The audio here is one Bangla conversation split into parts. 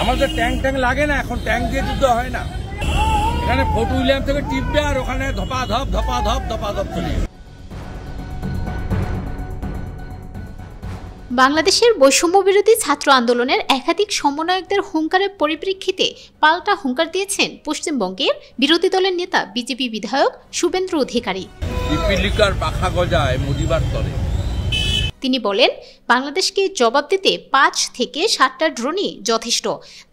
আমাদের ট্যাঙ্ক লাগে না, এখন ট্যাঙ্ক দিয়ে যুদ্ধ হয় না। এখানে ফোর্ট উইলিয়াম থেকে টিপবে আর ওখানে ধপাধপ চলে। বাংলাদেশের বৈষম্য বিরোধী ছাত্র আন্দোলনের একাধিক সমন্বয়কদের হুঙ্কারের পরিপ্রেক্ষিতে পাল্টা হুঙ্কার দিয়েছেন পশ্চিমবঙ্গের বিরোধী দলের নেতা বিজেপি বিধায়ক শুভেন্দু অধিকারী। পিপিলিকার পাখা গজায় মুদিবার তরে। তিনি বলেন, বাংলাদেশকে জবাব দিতে 5 থেকে 7টা ড্রোনই যথেষ্ট,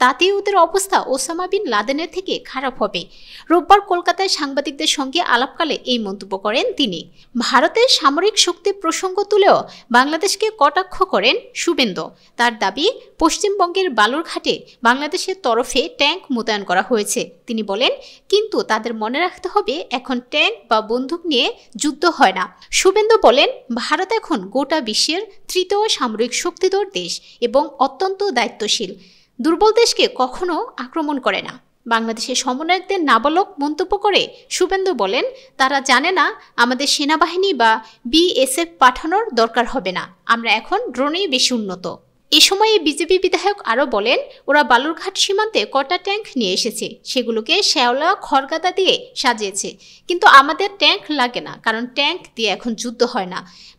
তাতেই ওদের অবস্থা ওসামা বিন লাদেনের থেকে খারাপ হবে। রোববার কলকাতায় সাংবাদিকদের সঙ্গে আলাপকালে এই মন্তব্য করেন তিনি। ভারতের সামরিক শক্তির প্রসঙ্গ তুলেও বাংলাদেশকে কটাক্ষ করেন শুভেন্দু। তার দাবি, পশ্চিমবঙ্গের বালুরঘাটে বাংলাদেশের তরফে ট্যাঙ্ক মোতায়েন করা হয়েছে। তিনি বলেন, কিন্তু তাদের মনে রাখতে হবে এখন ট্যাঙ্ক বা বন্দুক নিয়ে যুদ্ধ হয় না। শুভেন্দু বলেন, ভারত এখন গোটা বিশ্বের তৃতীয় সামরিক শক্তিধর দেশ এবং অত্যন্ত দায়িত্বশীল। দুর্বল দেশকে কখনো আক্রমণ করে না। বাংলাদেশের সমন্বয়কদের নাবালক মন্তব্য করে শুভেন্দু বলেন, তারা জানে না আমাদের সেনাবাহিনী বা বিএসএফ পাঠানোর দরকার হবে না, আমরা এখন ড্রোনেই বেশি উন্নত। এ সময় বিজেপি বিধায়ক আরও বলেন, ওরা বালুরঘাট সীমান্তে কটা ট্যাঙ্ক নিয়ে এসেছে, সেগুলোকে শ্যাওলা খড়গাদা দিয়ে সাজিয়েছে, কিন্তু আমাদের ট্যাঙ্ক লাগে না, কারণ ট্যাঙ্ক দিয়ে এখন যুদ্ধ হয় না,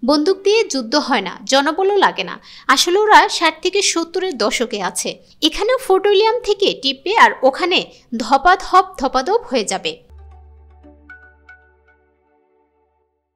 বন্দুক দিয়ে যুদ্ধ হয় না, জনবলও লাগে না। আসলে ওরা 60 থেকে 70-এর দশকে আছে। এখানেও ফোর্ট উইলিয়াম থেকে টিপবে আর ওখানে ধপাধপ হয়ে যাবে।